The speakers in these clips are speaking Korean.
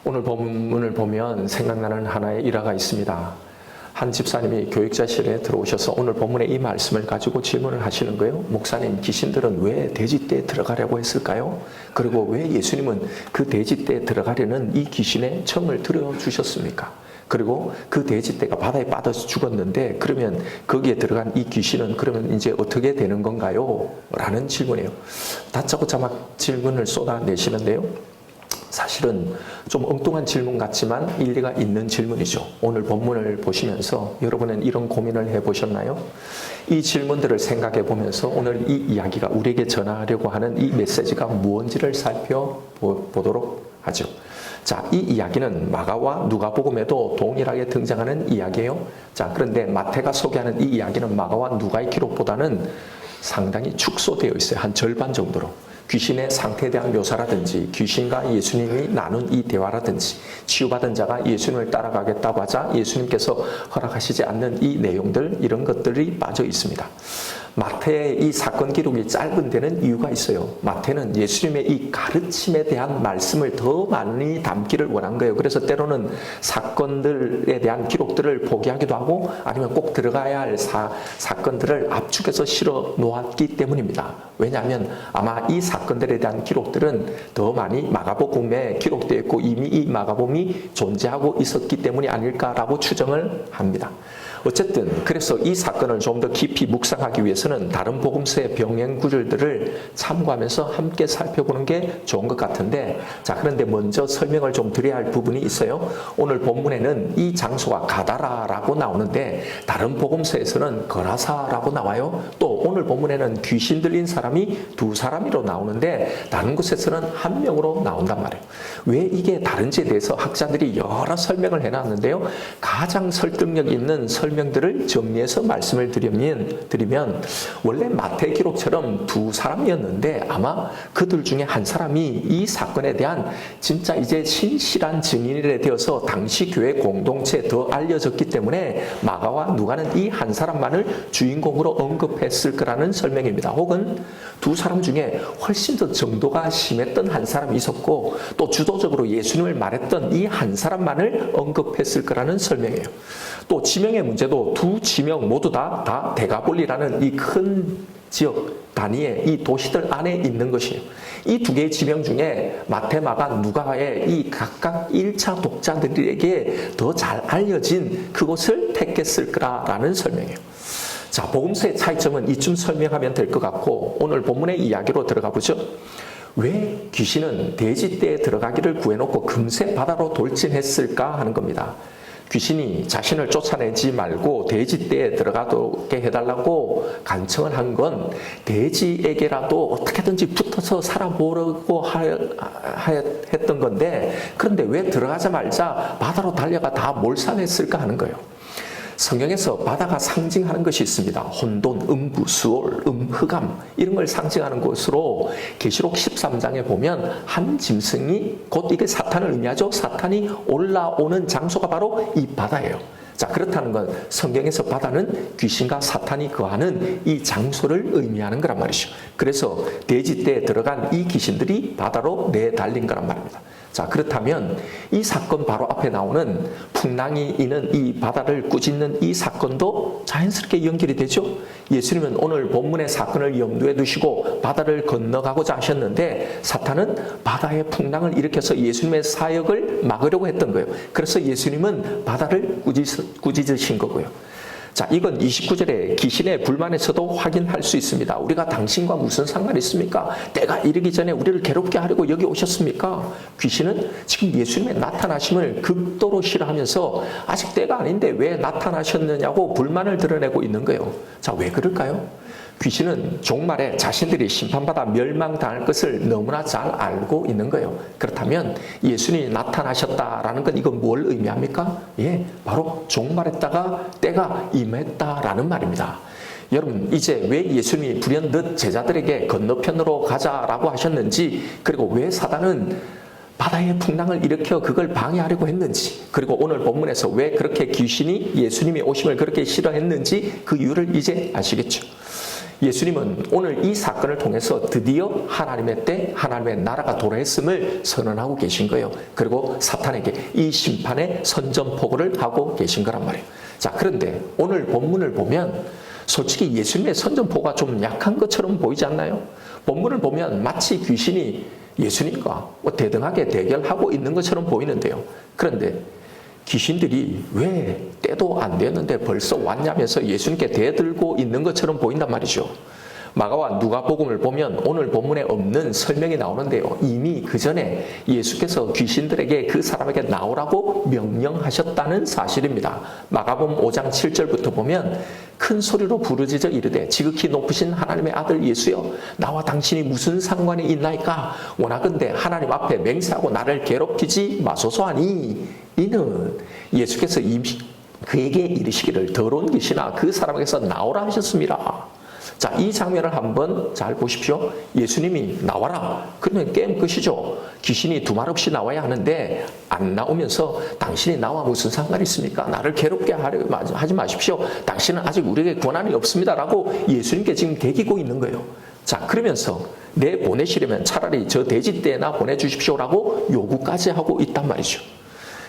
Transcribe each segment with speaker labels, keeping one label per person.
Speaker 1: 오늘 본문을 보면 생각나는 하나의 일화가 있습니다. 한 집사님이 교육자실에 들어오셔서 오늘 본문의 이 말씀을 가지고 질문을 하시는 거예요. 목사님, 귀신들은 왜 돼지떼에 들어가려고 했을까요? 그리고 왜 예수님은 그 돼지떼에 들어가려는 이 귀신의 청을 들어주셨습니까? 그리고 그 돼지떼가 바다에 빠져서 죽었는데 그러면 거기에 들어간 이 귀신은 그러면 이제 어떻게 되는 건가요? 라는 질문이에요. 다짜고짜 막 질문을 쏟아내시는데요. 사실은 좀 엉뚱한 질문 같지만 일리가 있는 질문이죠. 오늘 본문을 보시면서 여러분은 이런 고민을 해보셨나요? 이 질문들을 생각해 보면서 오늘 이 이야기가 우리에게 전하려고 하는 이 메시지가 무엇인지를 살펴보도록 하죠. 자, 이 이야기는 마가와 누가복음에도 동일하게 등장하는 이야기예요. 자, 그런데 마태가 소개하는 이 이야기는 마가와 누가의 기록보다는 상당히 축소되어 있어요. 한 절반 정도로. 귀신의 상태에 대한 묘사라든지 귀신과 예수님이 나눈 이 대화라든지 치유받은 자가 예수님을 따라가겠다고 하자 예수님께서 허락하시지 않는 이 내용들, 이런 것들이 빠져 있습니다. 마태의 이 사건 기록이 짧은 데는 이유가 있어요. 마태는 예수님의 이 가르침에 대한 말씀을 더 많이 담기를 원한 거예요. 그래서 때로는 사건들에 대한 기록들을 포기하기도 하고 아니면 꼭 들어가야 할 사건들을 압축해서 실어 놓았기 때문입니다. 왜냐하면 아마 이 사건들에 대한 기록들은 더 많이 마가복음에 기록되어 있고 이미 이 마가복음이 존재하고 있었기 때문이 아닐까라고 추정을 합니다. 어쨌든 그래서 이 사건을 좀 더 깊이 묵상하기 위해서는 다른 복음서의 병행 구절들을 참고하면서 함께 살펴보는 게 좋은 것 같은데, 자, 그런데 먼저 설명을 좀 드려야 할 부분이 있어요. 오늘 본문에는 이 장소가 가다라라고 나오는데 다른 복음서에서는 거라사라고 나와요. 또 오늘 본문에는 귀신 들린 사람이 두 사람으로 나오는데 다른 곳에서는 한 명으로 나온단 말이에요. 왜 이게 다른지에 대해서 학자들이 여러 설명을 해놨는데요. 가장 설득력 있는 설명들을 정리해서 말씀을 드리면 원래 마태 기록처럼 두 사람이었는데 아마 그들 중에 한 사람이 이 사건에 대한 진짜 이제 신실한 증인이 되어서 당시 교회 공동체에 더 알려졌기 때문에 마가와 누가는 이 한 사람만을 주인공으로 언급했을 거라는 설명입니다. 혹은 두 사람 중에 훨씬 더 정도가 심했던 한 사람이 있었고 또 주도적으로 예수님을 말했던 이 한 사람만을 언급했을 거라는 설명이에요. 또 지명의 문제도 두 지명 모두 다 데가볼리라는 이 큰 지역 단위의 이 도시들 안에 있는 것이에요. 이 두 개의 지명 중에 마태, 마가, 누가의 이 각각 1차 독자들에게 더 잘 알려진 그곳을 택했을 거라는 설명이에요. 자, 복음서의 차이점은 이쯤 설명하면 될 것 같고 오늘 본문의 이야기로 들어가 보죠. 왜 귀신은 돼지떼에 들어가기를 구해놓고 금세 바다로 돌진했을까 하는 겁니다. 귀신이 자신을 쫓아내지 말고 돼지떼에 들어가게 해달라고 간청을 한 건 돼지에게라도 어떻게든지 붙어서 살아보려고 했던 건데, 그런데 왜 들어가자마자 바다로 달려가 다 몰살했을까 하는 거예요. 성경에서 바다가 상징하는 것이 있습니다. 혼돈, 음부, 수올, 흑암 이런 걸 상징하는 것으로 계시록 13장에 보면 한 짐승이 곧 이게 사탄을 의미하죠. 사탄이 올라오는 장소가 바로 이 바다예요. 자, 그렇다는 건 성경에서 바다는 귀신과 사탄이 거하는 이 장소를 의미하는 거란 말이죠. 그래서 돼지떼에 들어간 이 귀신들이 바다로 내달린 거란 말입니다. 자, 그렇다면 이 사건 바로 앞에 나오는 풍랑이 있는 이 바다를 꾸짖는 이 사건도 자연스럽게 연결이 되죠. 예수님은 오늘 본문의 사건을 염두에 두시고 바다를 건너가고자 하셨는데 사탄은 바다의 풍랑을 일으켜서 예수님의 사역을 막으려고 했던 거예요. 그래서 예수님은 바다를 꾸짖으신 거고요. 자, 이건 29절에 귀신의 불만에서도 확인할 수 있습니다. 우리가 당신과 무슨 상관이 있습니까? 때가 이르기 전에 우리를 괴롭게 하려고 여기 오셨습니까? 귀신은 지금 예수님의 나타나심을 극도로 싫어하면서 아직 때가 아닌데 왜 나타나셨느냐고 불만을 드러내고 있는 거예요. 자, 왜 그럴까요? 귀신은 종말에 자신들이 심판받아 멸망당할 것을 너무나 잘 알고 있는 거예요. 그렇다면 예수님이 나타나셨다라는 건 이건 뭘 의미합니까? 예, 바로 종말했다가 때가 임했다라는 말입니다. 여러분, 이제 왜 예수님이 불현듯 제자들에게 건너편으로 가자라고 하셨는지, 그리고 왜 사단은 바다의 풍랑을 일으켜 그걸 방해하려고 했는지, 그리고 오늘 본문에서 왜 그렇게 귀신이 예수님이 오심을 그렇게 싫어했는지 그 이유를 이제 아시겠죠. 예수님은 오늘 이 사건을 통해서 드디어 하나님의 때 하나님의 나라가 도래했음을 선언하고 계신 거예요. 그리고 사탄에게 이 심판의 선전포고를 하고 계신 거란 말이에요. 자, 그런데 오늘 본문을 보면 솔직히 예수님의 선전포고가 좀 약한 것처럼 보이지 않나요? 본문을 보면 마치 귀신이 예수님과 대등하게 대결하고 있는 것처럼 보이는데요. 그런데 귀신들이 왜 때도 안 됐는데 벌써 왔냐면서 예수님께 대들고 있는 것처럼 보인단 말이죠. 마가와 누가복음을 보면 오늘 본문에 없는 설명이 나오는데요. 이미 그 전에 예수께서 귀신들에게 그 사람에게 나오라고 명령하셨다는 사실입니다. 마가복음 5장 7절부터 보면 큰 소리로 부르짖어 이르되 지극히 높으신 하나님의 아들 예수여 나와 당신이 무슨 상관이 있나이까 원하건대 하나님 앞에 맹세하고 나를 괴롭히지 마소서 하니 이는 예수께서 이미 그에게 이르시기를 더러운 귀신아 그 사람에게서 나오라 하셨습니다. 자, 이 장면을 한번 잘 보십시오. 예수님이 나와라. 그러면 게임 끝이죠. 귀신이 두말 없이 나와야 하는데 안 나오면서 당신이 나와 무슨 상관이 있습니까? 나를 괴롭게 하지 마십시오. 당신은 아직 우리에게 권한이 없습니다. 라고 예수님께 지금 개기고 있는 거예요. 자, 그러면서 내 보내시려면 차라리 저 돼지떼나 보내주십시오라고 요구까지 하고 있단 말이죠.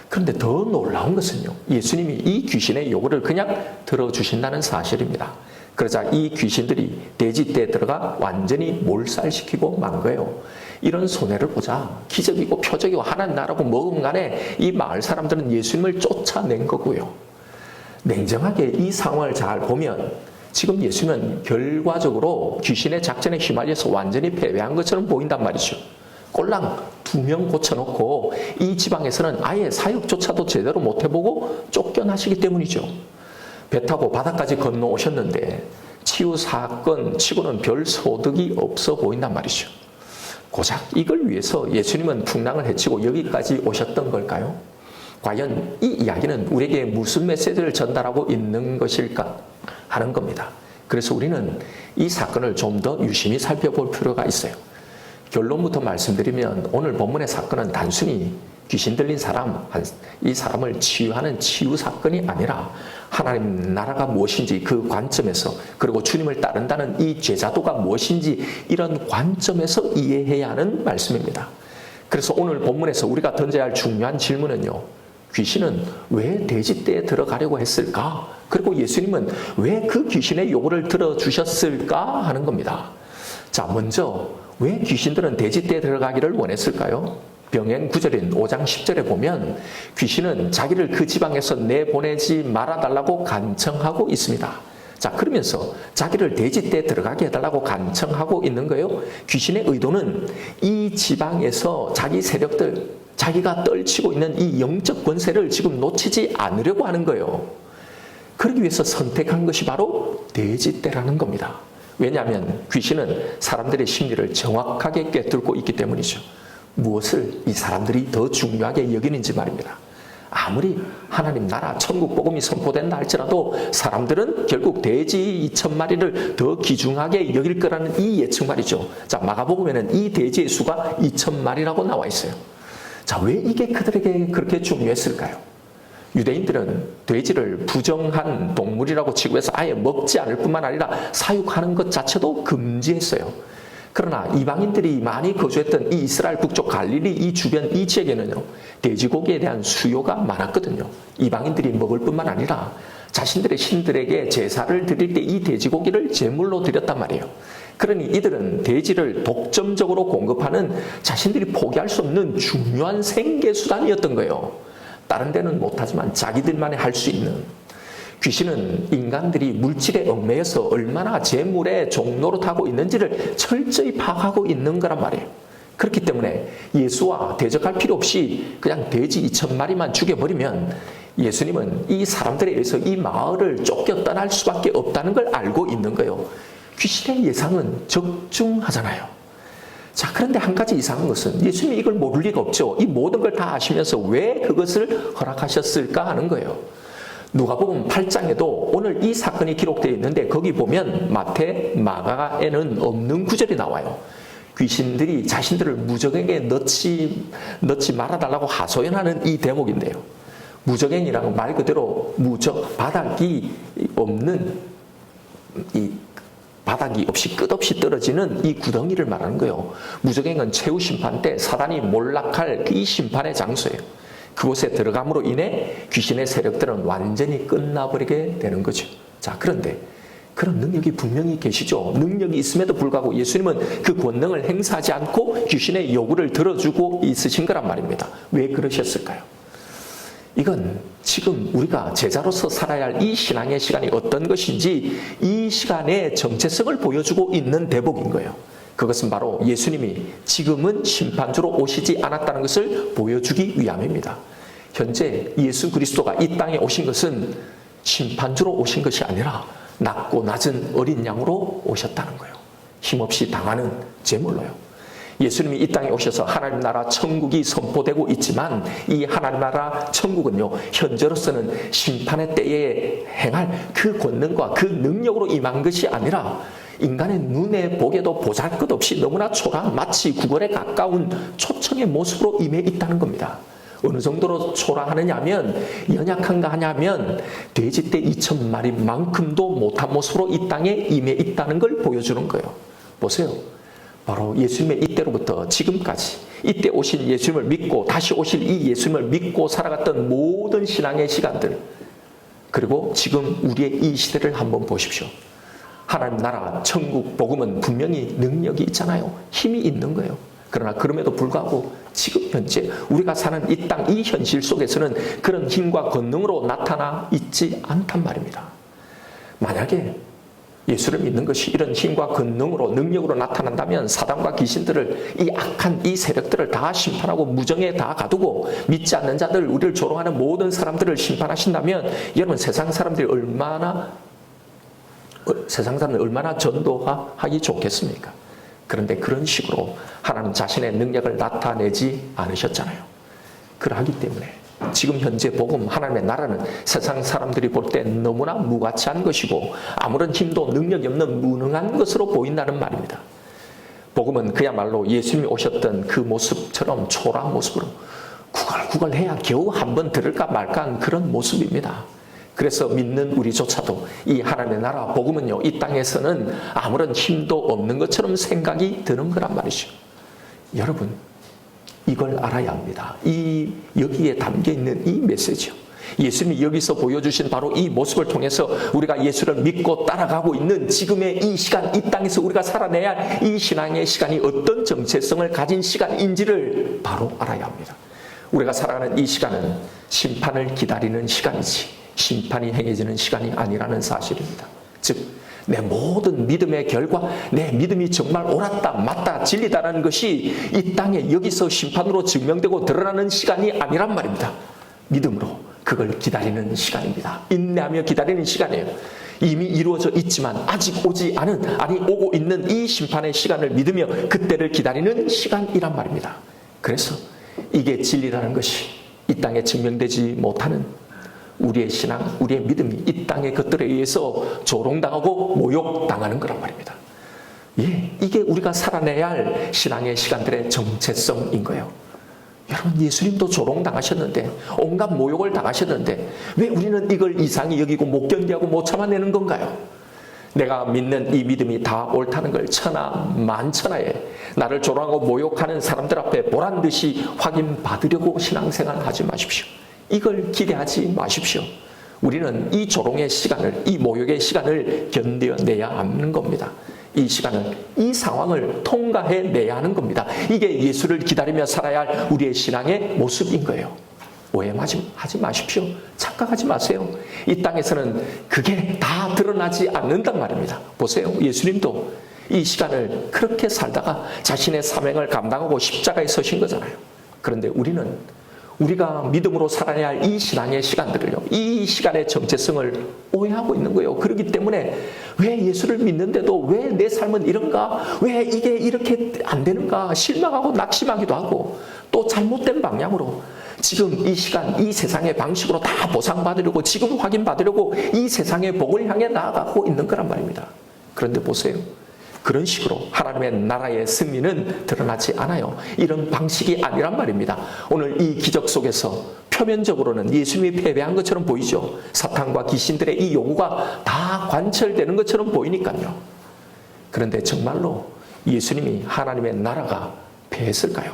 Speaker 1: 그런데 더 놀라운 것은요. 예수님이 이 귀신의 요구를 그냥 들어주신다는 사실입니다. 그러자 이 귀신들이 돼지떼에 들어가 완전히 몰살시키고 만 거예요. 이런 손해를 보자 기적이고 표적이고 하나님 나라고 뭐건 간에 이 마을 사람들은 예수님을 쫓아낸 거고요. 냉정하게 이 상황을 잘 보면 지금 예수님은 결과적으로 귀신의 작전에 휘말려서 완전히 패배한 것처럼 보인단 말이죠. 꼴랑 2명 고쳐놓고 이 지방에서는 아예 사역조차도 제대로 못 해보고 쫓겨나시기 때문이죠. 배 타고 바다까지 건너오셨는데 치유 사건 치고는 별 소득이 없어 보인단 말이죠. 고작 이걸 위해서 예수님은 풍랑을 헤치고 여기까지 오셨던 걸까요? 과연 이 이야기는 우리에게 무슨 메시지를 전달하고 있는 것일까 하는 겁니다. 그래서 우리는 이 사건을 좀 더 유심히 살펴볼 필요가 있어요. 결론부터 말씀드리면 오늘 본문의 사건은 단순히 귀신 들린 사람, 이 사람을 치유하는 치유 사건이 아니라 하나님 나라가 무엇인지 그 관점에서 그리고 주님을 따른다는 이 제자도가 무엇인지 이런 관점에서 이해해야 하는 말씀입니다. 그래서 오늘 본문에서 우리가 던져야 할 중요한 질문은요. 귀신은 왜 돼지떼에 들어가려고 했을까? 그리고 예수님은 왜 그 귀신의 요구를 들어주셨을까? 하는 겁니다. 자, 먼저 왜 귀신들은 돼지떼에 들어가기를 원했을까요? 병행 9절인 5장 10절에 보면 귀신은 자기를 그 지방에서 내보내지 말아달라고 간청하고 있습니다. 자, 그러면서 자기를 돼지떼에 들어가게 해달라고 간청하고 있는 거예요. 귀신의 의도는 이 지방에서 자기 세력들, 자기가 떨치고 있는 이 영적 권세를 지금 놓치지 않으려고 하는 거예요. 그러기 위해서 선택한 것이 바로 돼지떼라는 겁니다. 왜냐하면 귀신은 사람들의 심리를 정확하게 꿰뚫고 있기 때문이죠. 무엇을 이 사람들이 더 중요하게 여기는지 말입니다. 아무리 하나님 나라 천국 복음이 선포된다 할지라도 사람들은 결국 돼지 2,000마리를 더 귀중하게 여길 거라는 이 예측 말이죠. 자, 마가복음에는 이 돼지의 수가 2,000마리라고 나와 있어요. 자, 왜 이게 그들에게 그렇게 중요했을까요? 유대인들은 돼지를 부정한 동물이라고 치고해서 아예 먹지 않을 뿐만 아니라 사육하는 것 자체도 금지했어요. 그러나 이방인들이 많이 거주했던 이 이스라엘 북쪽 갈릴리 이 주변 이 지역에는요, 돼지고기에 대한 수요가 많았거든요. 이방인들이 먹을 뿐만 아니라 자신들의 신들에게 제사를 드릴 때 이 돼지고기를 제물로 드렸단 말이에요. 그러니 이들은 돼지를 독점적으로 공급하는 자신들이 포기할 수 없는 중요한 생계수단이었던 거예요. 다른 데는 못하지만 자기들만이 할 수 있는. 귀신은 인간들이 물질에 얽매여서 얼마나 재물의 종노릇하고 있는지를 철저히 파악하고 있는 거란 말이에요. 그렇기 때문에 예수와 대적할 필요 없이 그냥 돼지 2,000마리만 죽여버리면 예수님은 이 사람들에 의해서 이 마을을 쫓겨 떠날 수밖에 없다는 걸 알고 있는 거예요. 귀신의 예상은 적중하잖아요. 자, 그런데 한 가지 이상한 것은 예수님이 이걸 모를 리가 없죠. 이 모든 걸 다 아시면서 왜 그것을 허락하셨을까 하는 거예요. 누가복음 8장에도 오늘 이 사건이 기록되어 있는데 거기 보면 마태, 마가에는 없는 구절이 나와요. 귀신들이 자신들을 무적에게 넣지 말아달라고 하소연하는 이 대목인데요. 무적행이라고 말 그대로 무적, 바닥이 없는 이 바닥이 없이 끝없이 떨어지는 이 구덩이를 말하는 거예요. 무저갱은 최후 심판 때 사단이 몰락할 이 심판의 장소예요. 그곳에 들어감으로 인해 귀신의 세력들은 완전히 끝나버리게 되는 거죠. 자, 그런데 그런 능력이 분명히 계시죠. 능력이 있음에도 불구하고 예수님은 그 권능을 행사하지 않고 귀신의 요구를 들어주고 있으신 거란 말입니다. 왜 그러셨을까요? 이건 지금 우리가 제자로서 살아야 할 이 신앙의 시간이 어떤 것인지 이 시간의 정체성을 보여주고 있는 대목인 거예요. 그것은 바로 예수님이 지금은 심판주로 오시지 않았다는 것을 보여주기 위함입니다. 현재 예수 그리스도가 이 땅에 오신 것은 심판주로 오신 것이 아니라 낮고 낮은 어린 양으로 오셨다는 거예요. 힘없이 당하는 제물로요. 예수님이 이 땅에 오셔서 하나님 나라 천국이 선포되고 있지만 이 하나님 나라 천국은요, 현재로서는 심판의 때에 행할 그 권능과 그 능력으로 임한 것이 아니라 인간의 눈에 보기에도 보잘것없이 너무나 초라한 마치 구걸에 가까운 초청의 모습으로 임해 있다는 겁니다. 어느 정도로 초라하느냐 하면 연약한가 하냐면 돼지떼 2,000마리만큼도 못한 모습으로 이 땅에 임해 있다는 걸 보여주는 거예요. 보세요. 바로 예수님의 이때로부터 지금까지 이때 오신 예수님을 믿고 다시 오실 이 예수님을 믿고 살아갔던 모든 신앙의 시간들, 그리고 지금 우리의 이 시대를 한번 보십시오. 하나님 나라 천국 복음은 분명히 능력이 있잖아요. 힘이 있는 거예요. 그러나 그럼에도 불구하고 지금 현재 우리가 사는 이 땅, 이 현실 속에서는 그런 힘과 권능으로 나타나 있지 않단 말입니다. 만약에 예수를 믿는 것이 이런 힘과 권능으로, 능력으로 나타난다면 사단과 귀신들을, 이 악한 이 세력들을 다 심판하고 무정에 다 가두고 믿지 않는 자들, 우리를 조롱하는 모든 사람들을 심판하신다면 여러분 세상 사람들이 얼마나 전도하기 좋겠습니까? 그런데 그런 식으로 하나님 자신의 능력을 나타내지 않으셨잖아요. 그러하기 때문에 지금 현재 복음, 하나님의 나라는 세상 사람들이 볼 때 너무나 무가치한 것이고 아무런 힘도 능력이 없는 무능한 것으로 보인다는 말입니다. 복음은 그야말로 예수님이 오셨던 그 모습처럼 초라한 모습으로 구걸구걸해야 겨우 한번 들을까 말까한 그런 모습입니다. 그래서 믿는 우리조차도 이 하나님의 나라 복음은요, 이 땅에서는 아무런 힘도 없는 것처럼 생각이 드는 거란 말이죠. 여러분, 이걸 알아야 합니다. 여기에 담겨있는 이 메시지요. 예수님이 여기서 보여주신 바로 이 모습을 통해서 우리가 예수를 믿고 따라가고 있는 지금의 이 시간, 이 땅에서 우리가 살아내야 할 이 신앙의 시간이 어떤 정체성을 가진 시간인지를 바로 알아야 합니다. 우리가 살아가는 이 시간은 심판을 기다리는 시간이지 심판이 행해지는 시간이 아니라는 사실입니다. 즉, 내 모든 믿음의 결과, 내 믿음이 정말 옳았다, 맞다, 진리다라는 것이 이 땅에 여기서 심판으로 증명되고 드러나는 시간이 아니란 말입니다. 믿음으로 그걸 기다리는 시간입니다. 인내하며 기다리는 시간이에요. 이미 이루어져 있지만 아직 오지 않은, 오고 있는 이 심판의 시간을 믿으며 그때를 기다리는 시간이란 말입니다. 그래서 이게 진리라는 것이 이 땅에 증명되지 못하는 우리의 신앙, 우리의 믿음이 이 땅의 것들에 의해서 조롱당하고 모욕당하는 거란 말입니다. 예, 이게 우리가 살아내야 할 신앙의 시간들의 정체성인 거예요. 여러분, 예수님도 조롱당하셨는데, 온갖 모욕을 당하셨는데 왜 우리는 이걸 이상히 여기고 못 견디하고 못 참아내는 건가요? 내가 믿는 이 믿음이 다 옳다는 걸 천하 만천하에 나를 조롱하고 모욕하는 사람들 앞에 보란듯이 확인받으려고 신앙생활 하지 마십시오. 이걸 기대하지 마십시오. 우리는 이 조롱의 시간을, 이 모욕의 시간을 견뎌내야 하는 겁니다. 이 시간을, 이 상황을 통과해내야 하는 겁니다. 이게 예수를 기다리며 살아야 할 우리의 신앙의 모습인 거예요. 오해하지 마십시오. 착각하지 마세요. 이 땅에서는 그게 다 드러나지 않는단 말입니다. 보세요. 예수님도 이 시간을 그렇게 살다가 자신의 사명을 감당하고 십자가에 서신 거잖아요. 그런데 우리가 믿음으로 살아야 할 이 신앙의 시간들을요, 이 시간의 정체성을 오해하고 있는 거예요. 그렇기 때문에 왜 예수를 믿는데도 왜 내 삶은 이런가? 왜 이게 이렇게 안 되는가? 실망하고 낙심하기도 하고 또 잘못된 방향으로 지금 이 시간, 이 세상의 방식으로 다 보상받으려고, 지금 확인받으려고 이 세상의 복을 향해 나아가고 있는 거란 말입니다. 그런데 보세요. 그런 식으로 하나님의 나라의 승리는 드러나지 않아요. 이런 방식이 아니란 말입니다. 오늘 이 기적 속에서 표면적으로는 예수님이 패배한 것처럼 보이죠. 사탄과 귀신들의 이 요구가 다 관철되는 것처럼 보이니까요. 그런데 정말로 예수님이 하나님의 나라가 패했을까요?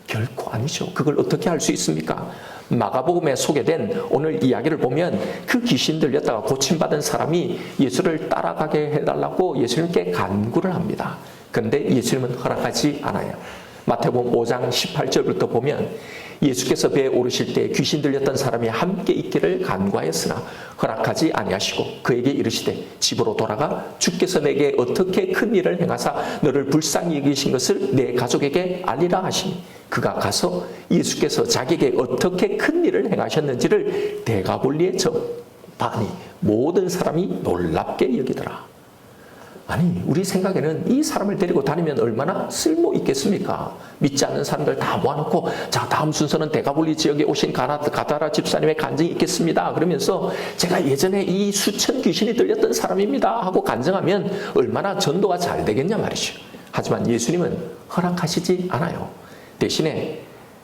Speaker 1: 결코 아니죠. 그걸 어떻게 알 수 있습니까? 마가복음에 소개된 오늘 이야기를 보면 그 귀신 들렸다가 고침받은 사람이 예수를 따라가게 해달라고 예수님께 간구를 합니다. 그런데 예수님은 허락하지 않아요. 마태복음 5장 18절부터 보면 예수께서 배에 오르실 때 귀신 들렸던 사람이 함께 있기를 간구하였으나 허락하지 아니하시고 그에게 이르시되 집으로 돌아가 주께서 내게 어떻게 큰 일을 행하사 너를 불쌍히 여기신 것을 내 가족에게 알리라 하시니 그가 가서 예수께서 자기에게 어떻게 큰 일을 행하셨는지를 대가볼리에 접하니 모든 사람이 놀랍게 여기더라. 아니, 우리 생각에는 이 사람을 데리고 다니면 얼마나 쓸모 있겠습니까? 믿지 않는 사람들 다 모아놓고 자, 다음 순서는 대가볼리 지역에 오신 가다라 집사님의 간증이 있겠습니다. 그러면서 제가 예전에 이 수천 귀신이 들렸던 사람입니다 하고 간증하면 얼마나 전도가 잘 되겠냐 말이죠. 하지만 예수님은 허락하시지 않아요. 대신에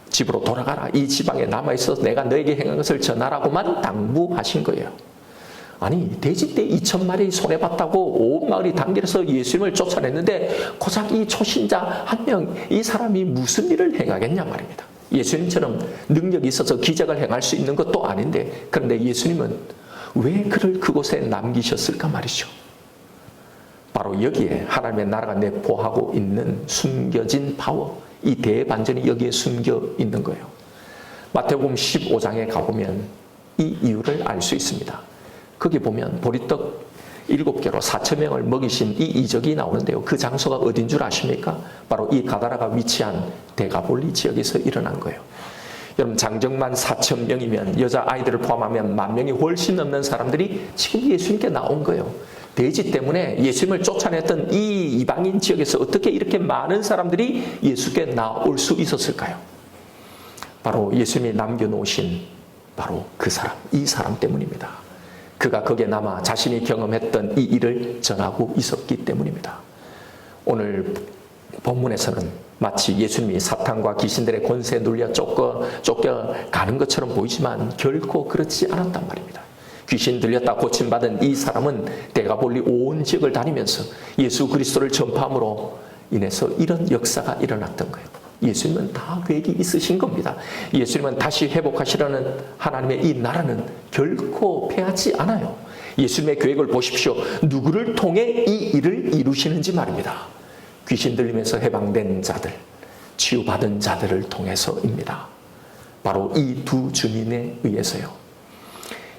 Speaker 1: 집으로 돌아가라. 이 지방에 남아있어서 내가 너에게 행한 것을 전하라고만 당부하신 거예요. 아니, 돼지떼 2,000마리 손해봤다고 온 마을이 단결해서 예수님을 쫓아냈는데 고작 이 초신자 한 명, 이 사람이 무슨 일을 행하겠냐 말입니다. 예수님처럼 능력이 있어서 기적을 행할 수 있는 것도 아닌데 그런데 예수님은 왜 그를 그곳에 남기셨을까 말이죠. 바로 여기에 하나님의 나라가 내포하고 있는 숨겨진 파워, 이 대반전이 여기에 숨겨 있는 거예요. 마태복음 15장에 가보면 이 이유를 알 수 있습니다. 거기 보면 보리떡 7개로 4,000명을 먹이신 이 이적이 나오는데요. 그 장소가 어딘 줄 아십니까? 바로 이 가다라가 위치한 대가볼리 지역에서 일어난 거예요. 여러분, 장정만 4,000명이면 여자아이들을 포함하면 10,000명이 훨씬 넘는 사람들이 지금 예수님께 나온 거예요. 돼지 때문에 예수님을 쫓아냈던 이 이방인 지역에서 어떻게 이렇게 많은 사람들이 예수께 나올 수 있었을까요? 바로 예수님이 남겨놓으신 바로 그 사람, 이 사람 때문입니다. 그가 거기에 남아 자신이 경험했던 이 일을 전하고 있었기 때문입니다. 오늘 본문에서는 마치 예수님이 사탄과 귀신들의 권세에 눌려 쫓겨가는 것처럼 보이지만 결코 그렇지 않았단 말입니다. 귀신 들렸다 고침받은 이 사람은 대가볼리 온 지역을 다니면서 예수 그리스도를 전파함으로 인해서 이런 역사가 일어났던 거예요. 예수님은 다 계획이 있으신 겁니다. 예수님은 다시 회복하시려는 하나님의 이 나라는 결코 패하지 않아요. 예수님의 계획을 보십시오. 누구를 통해 이 일을 이루시는지 말입니다. 귀신 들리면서 해방된 자들, 치유받은 자들을 통해서입니다. 바로 이 두 주민에 의해서요.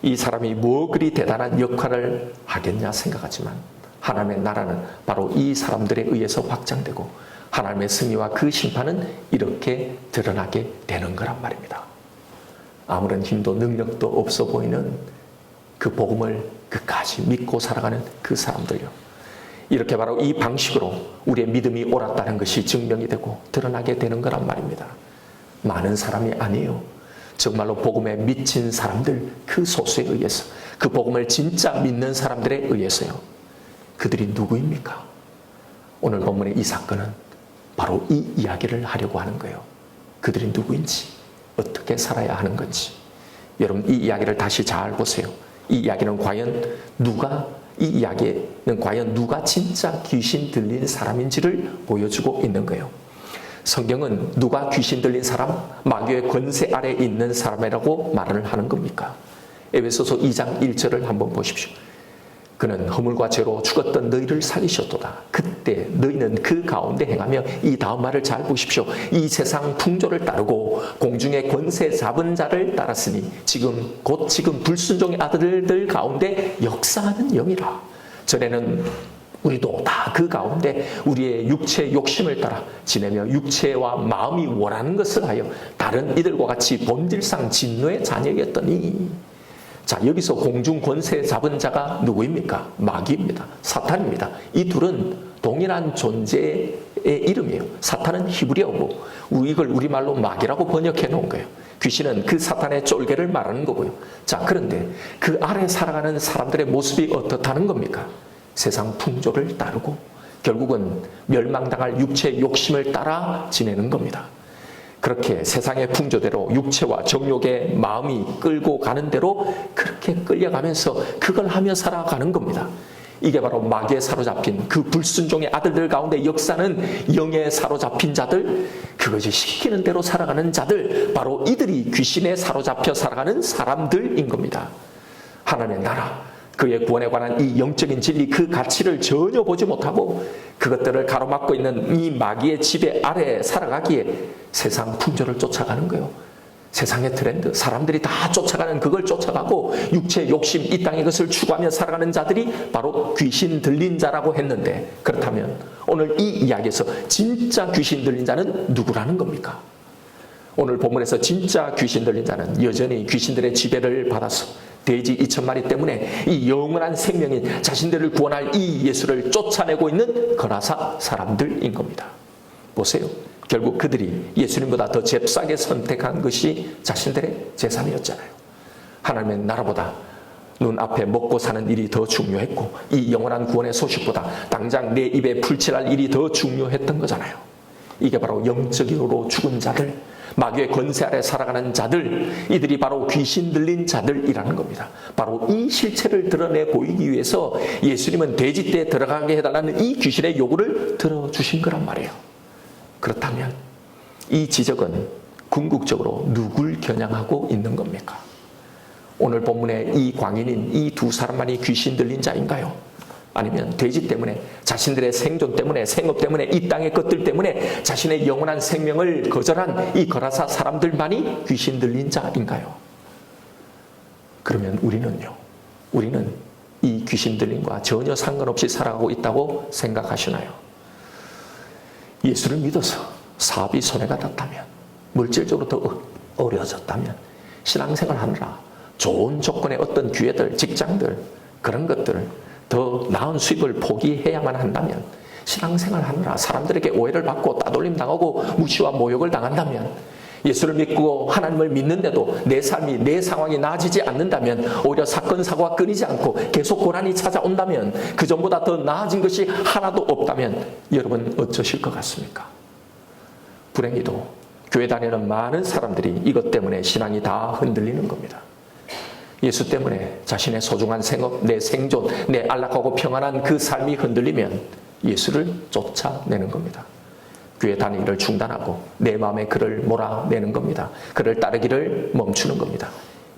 Speaker 1: 이 사람이 뭐 그리 대단한 역할을 하겠냐 생각하지만 하나님의 나라는 바로 이 사람들에 의해서 확장되고 하나님의 승리와 그 심판은 이렇게 드러나게 되는 거란 말입니다. 아무런 힘도 능력도 없어 보이는 그 복음을 끝까지 믿고 살아가는 그 사람들요. 이렇게 바로 이 방식으로 우리의 믿음이 옳았다는 것이 증명이 되고 드러나게 되는 거란 말입니다. 많은 사람이 아니에요. 정말로 복음에 미친 사람들, 그 소수에 의해서, 그 복음을 진짜 믿는 사람들에 의해서요. 그들이 누구입니까? 오늘 본문의 이 사건은 바로 이 이야기를 하려고 하는 거예요. 그들이 누구인지, 어떻게 살아야 하는 건지. 여러분, 이 이야기를 다시 잘 보세요. 이 이야기는 과연 누가 진짜 귀신 들린 사람인지를 보여주고 있는 거예요. 성경은 누가 귀신 들린 사람, 마귀의 권세 아래 있는 사람이라고 말을 하는 겁니까? 에베소서 2장 1절을 한번 보십시오. 그는 허물과 죄로 죽었던 너희를 살리셨도다. 그때 너희는 그 가운데 행하며, 이 다음 말을 잘 보십시오. 이 세상 풍조를 따르고 공중의 권세 잡은 자를 따랐으니 지금 불순종의 아들들 가운데 역사하는 영이라. 전에는 우리도 다 그 가운데 우리의 육체 욕심을 따라 지내며 육체와 마음이 원하는 것을 하여 다른 이들과 같이 본질상 진노의 자녀였더니. 자, 여기서 공중 권세 잡은 자가 누구입니까? 마귀입니다. 사탄입니다. 이 둘은 동일한 존재의 이름이에요. 사탄은 히브리어고 이걸 우리말로 마귀라고 번역해 놓은 거예요. 귀신은 그 사탄의 쫄개를 말하는 거고요. 자, 그런데 그 아래 살아가는 사람들의 모습이 어떻다는 겁니까? 세상 풍조를 따르고 결국은 멸망당할 육체의 욕심을 따라 지내는 겁니다. 그렇게 세상의 풍조대로 육체와 정욕의 마음이 끌고 가는 대로 그렇게 끌려가면서 그걸 하며 살아가는 겁니다. 이게 바로 마귀에 사로잡힌 그 불순종의 아들들 가운데 역사는 영에 사로잡힌 자들, 그것이 시키는 대로 살아가는 자들, 바로 이들이 귀신에 사로잡혀 살아가는 사람들인 겁니다. 하나님의 나라, 그의 구원에 관한 이 영적인 진리, 그 가치를 전혀 보지 못하고 그것들을 가로막고 있는 이 마귀의 지배 아래에 살아가기에 세상 풍조를 쫓아가는 거예요. 세상의 트렌드, 사람들이 다 쫓아가는 그걸 쫓아가고 육체 욕심, 이 땅의 것을 추구하며 살아가는 자들이 바로 귀신 들린 자라고 했는데, 그렇다면 오늘 이 이야기에서 진짜 귀신 들린 자는 누구라는 겁니까? 오늘 본문에서 진짜 귀신 들린 자는 여전히 귀신들의 지배를 받아서 돼지 2,000마리 때문에 이 영원한 생명인 자신들을 구원할 이 예수를 쫓아내고 있는 거라사 사람들인 겁니다. 보세요. 결국 그들이 예수님보다 더 잽싸게 선택한 것이 자신들의 재산이었잖아요. 하나님의 나라보다 눈앞에 먹고 사는 일이 더 중요했고, 이 영원한 구원의 소식보다 당장 내 입에 풀칠할 일이 더 중요했던 거잖아요. 이게 바로 영적으로 죽은 자들, 마귀의 권세 아래 살아가는 자들, 이들이 바로 귀신 들린 자들이라는 겁니다. 바로 이 실체를 드러내 보이기 위해서 예수님은 돼지떼에 들어가게 해달라는 이 귀신의 요구를 들어주신 거란 말이에요. 그렇다면 이 지적은 궁극적으로 누굴 겨냥하고 있는 겁니까? 오늘 본문의 이 광인인 이 두 사람만이 귀신 들린 자인가요? 아니면 돼지 때문에, 자신들의 생존 때문에, 생업 때문에, 이 땅의 것들 때문에 자신의 영원한 생명을 거절한 이 거라사 사람들만이 귀신 들린 자인가요? 그러면 우리는 이 귀신 들림과 전혀 상관없이 살아가고 있다고 생각하시나요? 예수를 믿어서 사업이 손해가 났다면, 물질적으로 더 어려워졌다면, 신앙생활 하느라 좋은 조건의 어떤 기회들, 직장들, 그런 것들을 더 나은 수입을 포기해야만 한다면, 신앙생활 하느라 사람들에게 오해를 받고 따돌림 당하고 무시와 모욕을 당한다면, 예수를 믿고 하나님을 믿는데도 내 삶이, 내 상황이 나아지지 않는다면, 오히려 사건 사고가 끊이지 않고 계속 고난이 찾아온다면, 그 전보다 더 나아진 것이 하나도 없다면 여러분 어쩌실 것 같습니까? 불행히도 교회 다니는 많은 사람들이 이것 때문에 신앙이 다 흔들리는 겁니다. 예수 때문에 자신의 소중한 생업, 내 생존, 내 안락하고 평안한 그 삶이 흔들리면 예수를 쫓아내는 겁니다. 교회 다니기를 중단하고 내 마음에 그를 몰아내는 겁니다. 그를 따르기를 멈추는 겁니다.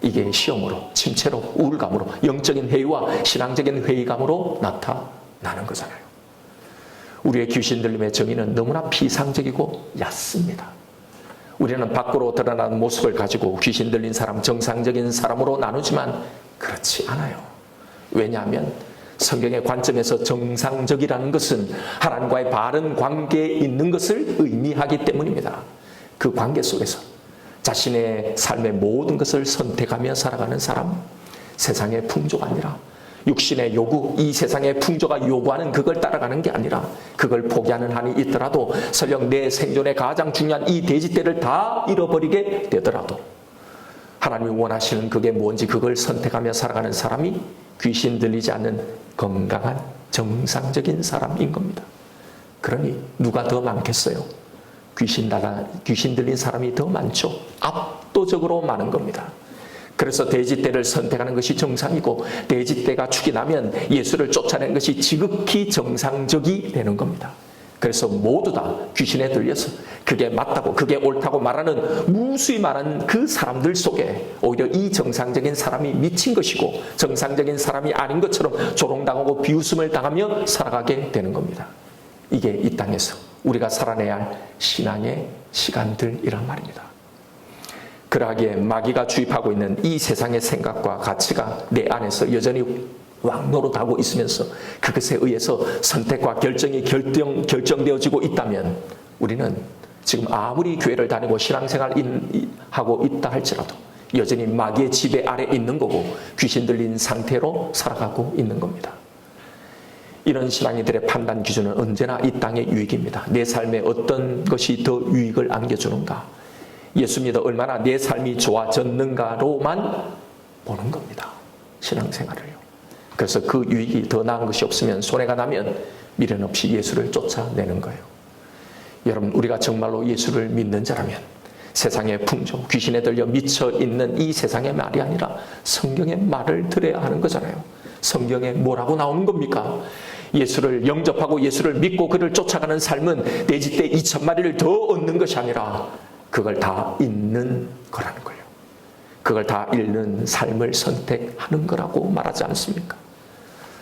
Speaker 1: 이게 시험으로, 침체로, 우울감으로, 영적인 회의와 신앙적인 회의감으로 나타나는 거잖아요. 우리의 귀신 들림의 정의는 너무나 피상적이고 얕습니다. 우리는 밖으로 드러나는 모습을 가지고 귀신 들린 사람, 정상적인 사람으로 나누지만 그렇지 않아요. 왜냐하면 성경의 관점에서 정상적이라는 것은 하나님과의 바른 관계에 있는 것을 의미하기 때문입니다. 그 관계 속에서 자신의 삶의 모든 것을 선택하며 살아가는 사람, 세상의 풍조가 아니라 육신의 요구, 이 세상의 풍조가 요구하는 그걸 따라가는 게 아니라 그걸 포기하는 한이 있더라도 설령 내 생존에 가장 중요한 이 돼지떼를 다 잃어버리게 되더라도 하나님이 원하시는 그게 뭔지 그걸 선택하며 살아가는 사람이 귀신 들리지 않는 건강한 정상적인 사람인 겁니다. 그러니 누가 더 많겠어요? 귀신 들린 사람이 더 많죠. 압도적으로 많은 겁니다. 그래서 돼지떼를 선택하는 것이 정상이고 돼지떼가 축이 나면 예수를 쫓아내는 것이 지극히 정상적이 되는 겁니다. 그래서 모두 다 귀신에 들려서 그게 맞다고, 그게 옳다고 말하는 무수히 많은 그 사람들 속에 오히려 이 정상적인 사람이 미친 것이고 정상적인 사람이 아닌 것처럼 조롱당하고 비웃음을 당하며 살아가게 되는 겁니다. 이게 이 땅에서 우리가 살아내야 할 신앙의 시간들이란 말입니다. 그러하기에 마귀가 주입하고 있는 이 세상의 생각과 가치가 내 안에서 여전히 왕노릇하고 있으면서 그것에 의해서 선택과 결정이 결정되어지고 있다면 우리는 지금 아무리 교회를 다니고 신앙생활 하고 있다 할지라도 여전히 마귀의 지배 아래 있는 거고 귀신 들린 상태로 살아가고 있는 겁니다. 이런 신앙인들의 판단 기준은 언제나 이 땅의 유익입니다. 내 삶에 어떤 것이 더 유익을 안겨주는가, 예수 믿어 얼마나 내 삶이 좋아졌는가로만 보는 겁니다. 신앙생활을요. 그래서 그 유익이 더 나은 것이 없으면, 손해가 나면 미련 없이 예수를 쫓아내는 거예요. 여러분, 우리가 정말로 예수를 믿는 자라면 세상의 풍조, 귀신에 들려 미쳐 있는 이 세상의 말이 아니라 성경의 말을 들어야 하는 거잖아요. 성경에 뭐라고 나오는 겁니까? 예수를 영접하고 예수를 믿고 그를 쫓아가는 삶은 돼지떼 2,000마리를 더 얻는 것이 아니라 그걸 다 잃는 거라는 거예요. 그걸 다 잃는 삶을 선택하는 거라고 말하지 않습니까?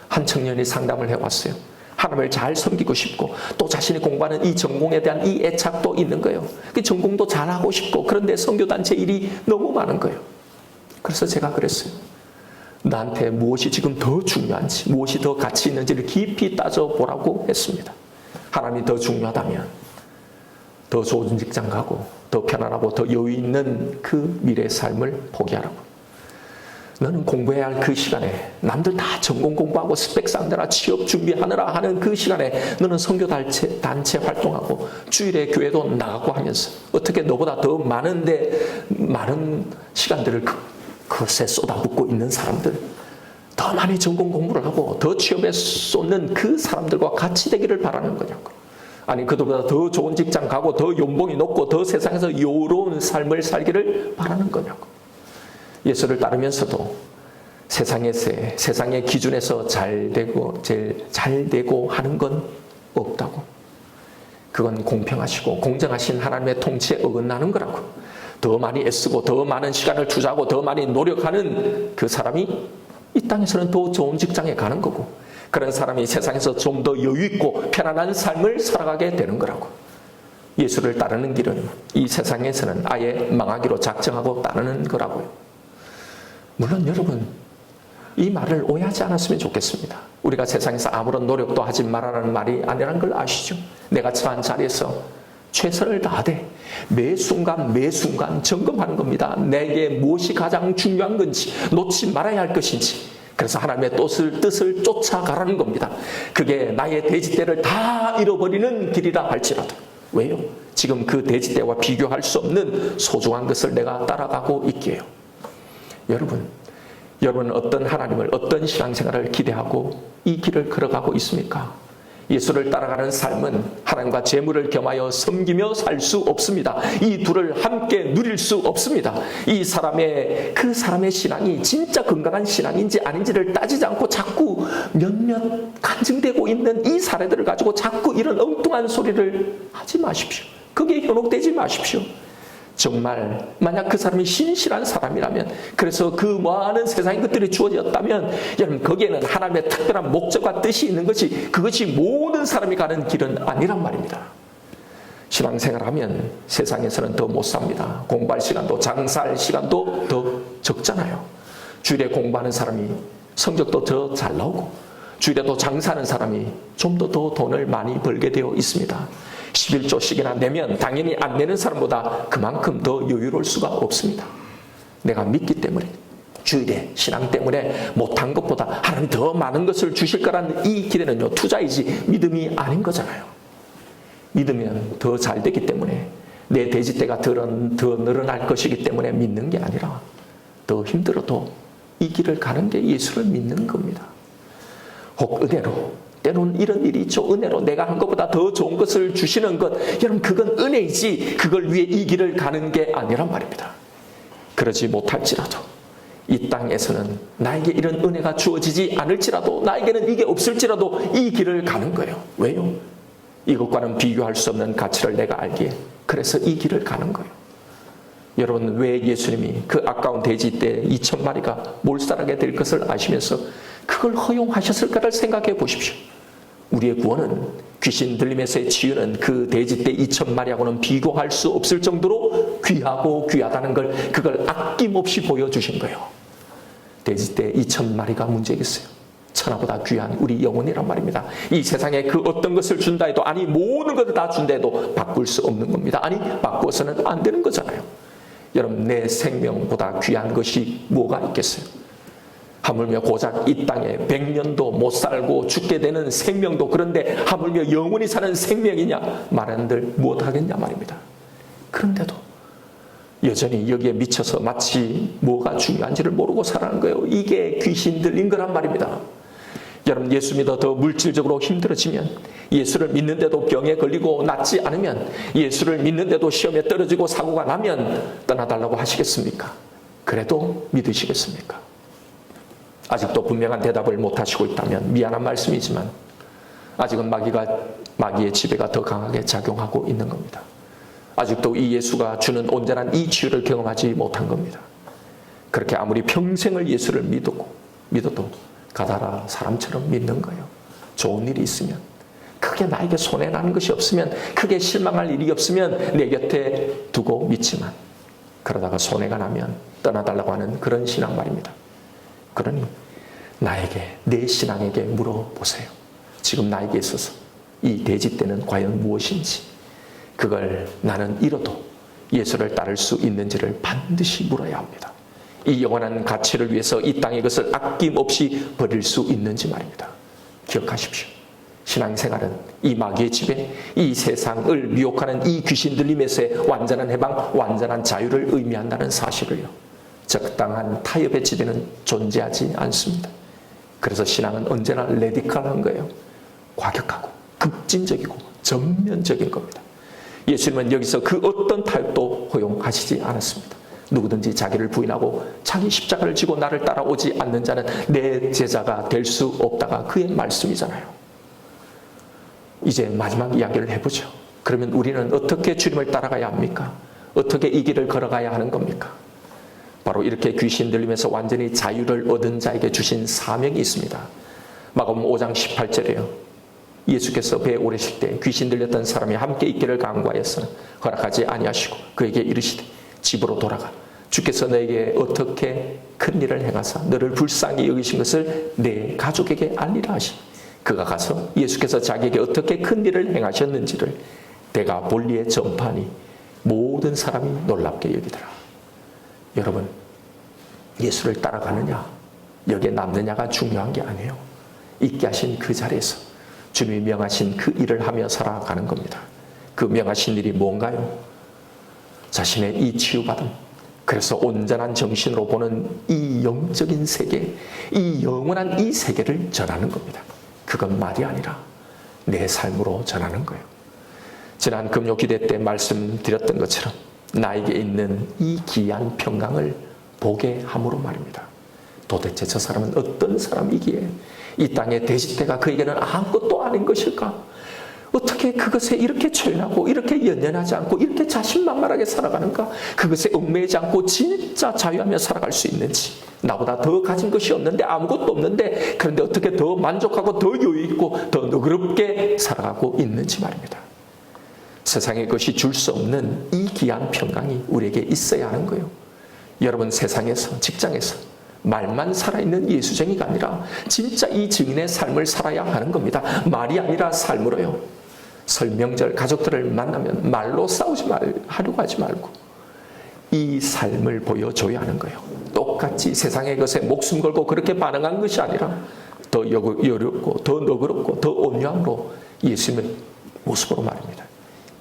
Speaker 1: 한 청년이 상담을 해왔어요. 하나님을 잘 섬기고 싶고 또 자신이 공부하는 이 전공에 대한 이 애착도 있는 거예요. 그 전공도 잘하고 싶고 그런데 선교단체 일이 너무 많은 거예요. 그래서 제가 그랬어요. 나한테 무엇이 지금 더 중요한지, 무엇이 더 가치 있는지를 깊이 따져보라고 했습니다. 하나님이 더 중요하다면 더 좋은 직장 가고 더 편안하고 더 여유 있는 그 미래의 삶을 포기하라고. 너는 공부해야 할 그 시간에 남들 다 전공 공부하고 스펙 쌓느라 취업 준비하느라 하는 그 시간에 너는 선교단체 활동하고 주일에 교회도 나가고 하면서 어떻게 너보다 더 많은 시간들을 그것에 쏟아붓고 있는 사람들, 더 많이 전공 공부를 하고 더 취업에 쏟는 그 사람들과 같이 되기를 바라는 거냐고. 아니 그들보다 더 좋은 직장 가고 더 연봉이 높고 더 세상에서 여유로운 삶을 살기를 바라는 거냐고. 예수를 따르면서도 세상의 기준에서 제일 잘 되고 하는 건 없다고. 그건 공평하시고 공정하신 하나님의 통치에 어긋나는 거라고. 더 많이 애쓰고 더 많은 시간을 투자하고 더 많이 노력하는 그 사람이 이 땅에서는 더 좋은 직장에 가는 거고, 그런 사람이 세상에서 좀 더 여유 있고 편안한 삶을 살아가게 되는 거라고. 예수를 따르는 길은 이 세상에서는 아예 망하기로 작정하고 따르는 거라고요. 물론 여러분, 이 말을 오해하지 않았으면 좋겠습니다. 우리가 세상에서 아무런 노력도 하지 말라는 말이 아니라는 걸 아시죠? 내가 처한 자리에서 최선을 다하되 매 순간 점검하는 겁니다. 내게 무엇이 가장 중요한 건지, 놓지 말아야 할 것인지. 그래서 하나님의 뜻을 쫓아가라는 겁니다. 그게 나의 돼지떼를 다 잃어버리는 길이라 할지라도. 왜요? 지금 그 돼지떼와 비교할 수 없는 소중한 것을 내가 따라가고 있기에요. 여러분은 어떤 하나님을, 어떤 신앙생활을 기대하고 이 길을 걸어가고 있습니까? 예수를 따라가는 삶은 하나님과 재물을 겸하여 섬기며 살 수 없습니다. 이 둘을 함께 누릴 수 없습니다. 그 사람의 신앙이 진짜 건강한 신앙인지 아닌지를 따지지 않고 자꾸 몇몇 간증되고 있는 이 사례들을 가지고 자꾸 이런 엉뚱한 소리를 하지 마십시오. 거기에 현혹되지 마십시오. 정말 만약 그 사람이 신실한 사람이라면, 그래서 그 많은 세상의 것들이 주어졌다면, 여러분 거기에는 하나님의 특별한 목적과 뜻이 있는 것이, 그것이 모든 사람이 가는 길은 아니란 말입니다. 신앙생활하면 세상에서는 더 못 삽니다. 공부할 시간도, 장사할 시간도 더 적잖아요. 주일에 공부하는 사람이 성적도 더 잘 나오고, 주일에도 장사하는 사람이 좀 더 돈을 많이 벌게 되어 있습니다. 11조씩이나 내면 당연히 안 내는 사람보다 그만큼 더 여유로울 수가 없습니다. 내가 믿기 때문에, 주일에 신앙 때문에 못한 것보다 하나님이 더 많은 것을 주실 거라는 이 기대는요, 투자이지 믿음이 아닌 거잖아요. 믿으면 더 잘 되기 때문에, 내 돼지떼가 더 늘어날 것이기 때문에 믿는 게 아니라 더 힘들어도 이 길을 가는 게 예수를 믿는 겁니다. 혹 은혜로, 때로는 이런 일이 있죠. 은혜로 내가 한 것보다 더 좋은 것을 주시는 것, 여러분 그건 은혜이지 그걸 위해 이 길을 가는 게 아니란 말입니다. 그러지 못할지라도, 이 땅에서는 나에게 이런 은혜가 주어지지 않을지라도, 나에게는 이게 없을지라도 이 길을 가는 거예요. 왜요? 이것과는 비교할 수 없는 가치를 내가 알기에, 그래서 이 길을 가는 거예요. 여러분, 왜 예수님이 그 아까운 돼지떼 2,000마리가 몰살하게 될 것을 아시면서 그걸 허용하셨을까를 생각해 보십시오. 우리의 구원은 귀신 들림에서의 치유는 그 돼지떼 2,000마리하고는 비교할 수 없을 정도로 귀하고 귀하다는 걸, 그걸 아낌없이 보여주신 거예요. 돼지떼 2,000마리가 문제겠어요. 천하보다 귀한 우리 영혼이란 말입니다. 이 세상에 그 어떤 것을 준다 해도, 아니 모든 것을 다 준다 해도 바꿀 수 없는 겁니다. 아니 바꾸어서는 안 되는 거잖아요. 여러분, 내 생명보다 귀한 것이 뭐가 있겠어요? 하물며 고작 이 땅에 100년도 못 살고 죽게 되는 생명도, 그런데 하물며 영원히 사는 생명이냐 말한들 무엇하겠냐 말입니다. 그런데도 여전히 여기에 미쳐서 마치 뭐가 중요한지를 모르고 살아가는 거예요. 이게 귀신 들린 거란 말입니다. 여러분, 예수 믿어 더 물질적으로 힘들어지면, 예수를 믿는데도 병에 걸리고 낫지 않으면, 예수를 믿는데도 시험에 떨어지고 사고가 나면 떠나달라고 하시겠습니까? 그래도 믿으시겠습니까? 아직도 분명한 대답을 못하시고 있다면 미안한 말씀이지만 아직은 마귀의 지배가 더 강하게 작용하고 있는 겁니다. 아직도 이 예수가 주는 온전한 이 치유를 경험하지 못한 겁니다. 그렇게 아무리 평생을 예수를 믿어도 가다라 사람처럼 믿는 거예요. 좋은 일이 있으면, 크게 나에게 손해나는 것이 없으면, 크게 실망할 일이 없으면 내 곁에 두고 믿지만 그러다가 손해가 나면 떠나달라고 하는 그런 신앙 말입니다. 그러니 나에게, 내 신앙에게 물어보세요. 지금 나에게 있어서 이 돼지떼는 과연 무엇인지, 그걸 나는 잃어도 예수를 따를 수 있는지를 반드시 물어야 합니다. 이 영원한 가치를 위해서 이 땅의 것을 아낌없이 버릴 수 있는지 말입니다. 기억하십시오. 신앙생활은 이 마귀의 지배, 이 세상을 미혹하는 이 귀신 들림에서의 완전한 해방, 완전한 자유를 의미한다는 사실을요. 적당한 타협의 지배는 존재하지 않습니다. 그래서 신앙은 언제나 레디컬한 거예요. 과격하고 급진적이고 전면적인 겁니다. 예수님은 여기서 그 어떤 타협도 허용하시지 않았습니다. 누구든지 자기를 부인하고 자기 십자가를 지고 나를 따라오지 않는 자는 내 제자가 될 수 없다가 그의 말씀이잖아요. 이제 마지막 이야기를 해보죠. 그러면 우리는 어떻게 주님을 따라가야 합니까? 어떻게 이 길을 걸어가야 하는 겁니까? 바로 이렇게 귀신 들림에서 완전히 자유를 얻은 자에게 주신 사명이 있습니다. 마가복음 5장 18절에요. 예수께서 배에 오르실 때 귀신 들렸던 사람이 함께 있기를 간구하였으나 허락하지 아니하시고 그에게 이르시되 집으로 돌아가 주께서 너에게 어떻게 큰 일을 행하사 너를 불쌍히 여기신 것을 내 가족에게 알리라 하시니 그가 가서 예수께서 자기에게 어떻게 큰 일을 행하셨는지를 대가 볼리에 전파하니 모든 사람이 놀랍게 여기더라. 여러분, 예수를 따라가느냐 여기에 남느냐가 중요한 게 아니에요. 있게 하신 그 자리에서 주님이 명하신 그 일을 하며 살아가는 겁니다. 그 명하신 일이 뭔가요? 자신의 이 치유받음, 그래서 온전한 정신으로 보는 이 영적인 세계, 이 영원한 이 세계를 전하는 겁니다. 그건 말이 아니라 내 삶으로 전하는 거예요. 지난 금요기대 때 말씀드렸던 것처럼 나에게 있는 이 귀한 평강을 보게 함으로 말입니다. 도대체 저 사람은 어떤 사람이기에 이 땅의 돼지떼가 그에게는 아무것도 아닌 것일까? 어떻게 그것에 이렇게 초연하고 이렇게 연연하지 않고 이렇게 자신만만하게 살아가는가? 그것에 얽매이지 않고 진짜 자유하며 살아갈 수 있는지, 나보다 더 가진 것이 없는데 아무것도 없는데 그런데 어떻게 더 만족하고 더 여유있고 더 너그럽게 살아가고 있는지 말입니다. 세상에 것이 줄 수 없는 이 귀한 평강이 우리에게 있어야 하는 거예요. 여러분, 세상에서, 직장에서 말만 살아있는 예수쟁이가 아니라 진짜 이 증인의 삶을 살아야 하는 겁니다. 말이 아니라 삶으로요. 설 명절 가족들을 만나면 말로 하려고 하지 말고 이 삶을 보여줘야 하는 거예요. 똑같이 세상의 것에 목숨 걸고 그렇게 반응한 것이 아니라 더 여렵고 더 너그럽고 더 온유함으로 예수님의 모습으로 말입니다.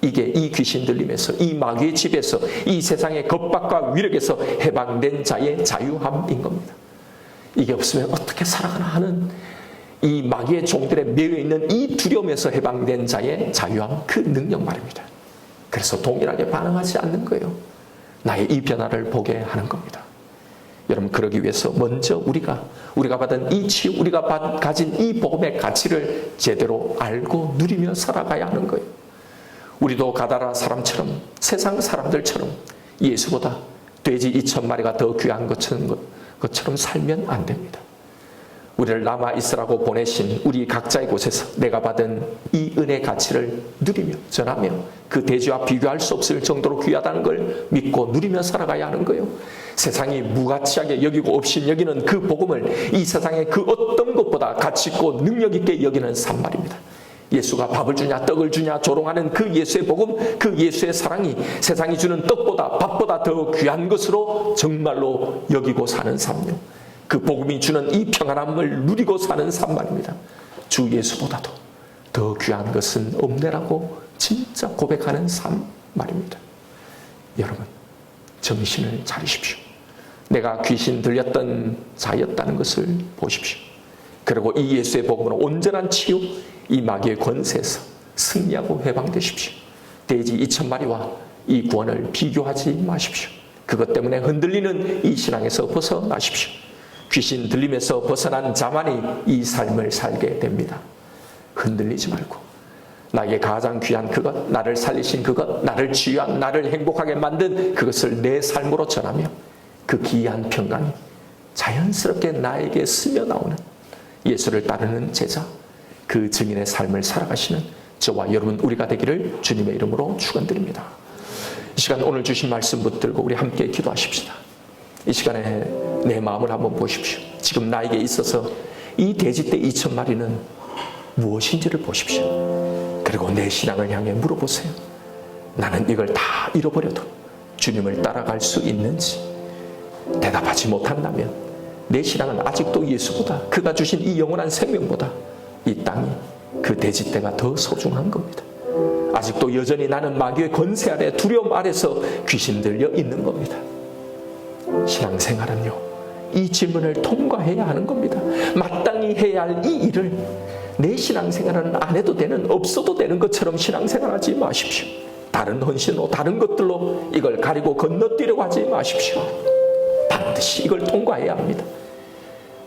Speaker 1: 이게 이 귀신 들림에서, 이 마귀의 집에서, 이 세상의 겁박과 위력에서 해방된 자의 자유함인 겁니다. 이게 없으면 어떻게 살아가나 하는 이 마귀의 종들에 매여 있는 이 두려움에서 해방된 자의 자유함, 그 능력 말입니다. 그래서 동일하게 반응하지 않는 거예요. 나의 이 변화를 보게 하는 겁니다. 여러분, 그러기 위해서 먼저 우리가 받은 이 치유, 우리가 가진 이 복음의 가치를 제대로 알고 누리며 살아가야 하는 거예요. 우리도 가다라 사람처럼, 세상 사람들처럼 예수보다 돼지 2,000마리가 더 귀한 것처럼 살면 안 됩니다. 우리를 남아있으라고 보내신 우리 각자의 곳에서 내가 받은 이 은혜의 가치를 누리며 전하며 그 돼지와 비교할 수 없을 정도로 귀하다는 걸 믿고 누리며 살아가야 하는 거예요. 세상이 무가치하게 여기고 없인 여기는 그 복음을 이 세상의 그 어떤 것보다 가치 있고 능력 있게 여기는 삶 말입니다. 예수가 밥을 주냐 떡을 주냐 조롱하는 그 예수의 복음, 그 예수의 사랑이 세상이 주는 떡보다 밥보다 더 귀한 것으로 정말로 여기고 사는 삶요. 그 복음이 주는 이 평안함을 누리고 사는 삶 말입니다. 주 예수보다도 더 귀한 것은 없네라고 진짜 고백하는 삶 말입니다. 여러분, 정신을 차리십시오. 내가 귀신 들렸던 자였다는 것을 보십시오. 그리고 이 예수의 복음으로 온전한 치유, 이 마귀의 권세에서 승리하고 해방되십시오. 돼지 2,000마리와 이 구원을 비교하지 마십시오. 그것 때문에 흔들리는 이 신앙에서 벗어나십시오. 귀신 들림에서 벗어난 자만이 이 삶을 살게 됩니다. 흔들리지 말고 나에게 가장 귀한 그것, 나를 살리신 그것, 나를 치유한, 나를 행복하게 만든 그것을 내 삶으로 전하며 그 귀한 평강이 자연스럽게 나에게 스며나오는 예수를 따르는 제자, 그 증인의 삶을 살아가시는 저와 여러분 우리가 되기를 주님의 이름으로 축원드립니다. 이 시간 오늘 주신 말씀 붙들고 우리 함께 기도하십시다. 이 시간에 내 마음을 한번 보십시오. 지금 나에게 있어서 이 돼지떼 2,000마리는 무엇인지를 보십시오. 그리고 내 신앙을 향해 물어보세요. 나는 이걸 다 잃어버려도 주님을 따라갈 수 있는지 대답하지 못한다면 내 신앙은 아직도 예수보다, 그가 주신 이 영원한 생명보다 이 땅이 그 돼지떼가 더 소중한 겁니다. 아직도 여전히 나는 마귀의 권세 아래, 두려움 아래서 귀신 들려 있는 겁니다. 신앙생활은요, 이 질문을 통과해야 하는 겁니다. 마땅히 해야 할 이 일을 내 신앙생활은 안 해도 되는, 없어도 되는 것처럼 신앙생활하지 마십시오. 다른 헌신으로, 다른 것들로 이걸 가리고 건너뛰려고 하지 마십시오. 반드시 이걸 통과해야 합니다.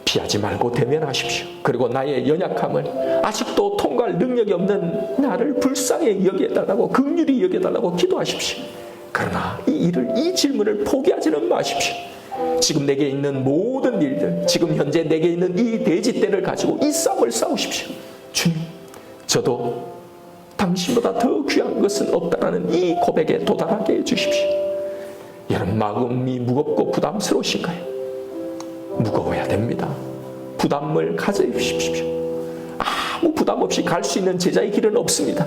Speaker 1: 피하지 말고 대면하십시오. 그리고 나의 연약함을, 아직도 통과할 능력이 없는 나를 불쌍히 여겨달라고, 긍휼히 여겨달라고 기도하십시오. 그러나 이 일을, 이 질문을 포기하지는 마십시오. 지금 내게 있는 모든 일들, 지금 현재 내게 있는 이 돼지떼를 가지고 이 싸움을 싸우십시오. 주님, 저도 당신보다 더 귀한 것은 없다라는 이 고백에 도달하게 해주십시오. 여러분 마음이 무겁고 부담스러우신가요? 무거워야 됩니다. 부담을 가져주십시오. 아무 부담 없이 갈 수 있는 제자의 길은 없습니다.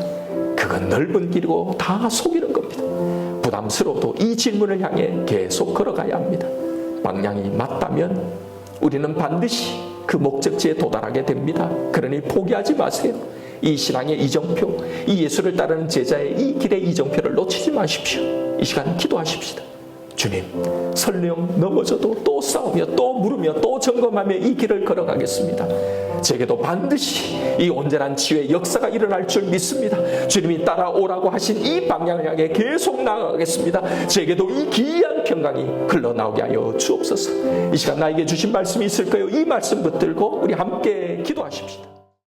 Speaker 1: 그건 넓은 길이고 다 속이는 겁니다. 부담스러워도 이 질문을 향해 계속 걸어가야 합니다. 방향이 맞다면 우리는 반드시 그 목적지에 도달하게 됩니다. 그러니 포기하지 마세요. 이 신앙의 이정표, 이 예수를 따르는 제자의 이 길의 이정표를 놓치지 마십시오. 이 시간 기도하십시다. 주님, 설령 넘어져도 또 싸우며 또 물으며 또 점검하며 이 길을 걸어가겠습니다. 제게도 반드시 이 온전한 치유의 역사가 일어날 줄 믿습니다. 주님이 따라오라고 하신 이 방향을 향해 계속 나아가겠습니다. 제게도 이 기이한 평강이 흘러나오게 하여 주옵소서. 이 시간 나에게 주신 말씀이 있을까요? 이 말씀 붙들고 우리 함께 기도하십시다.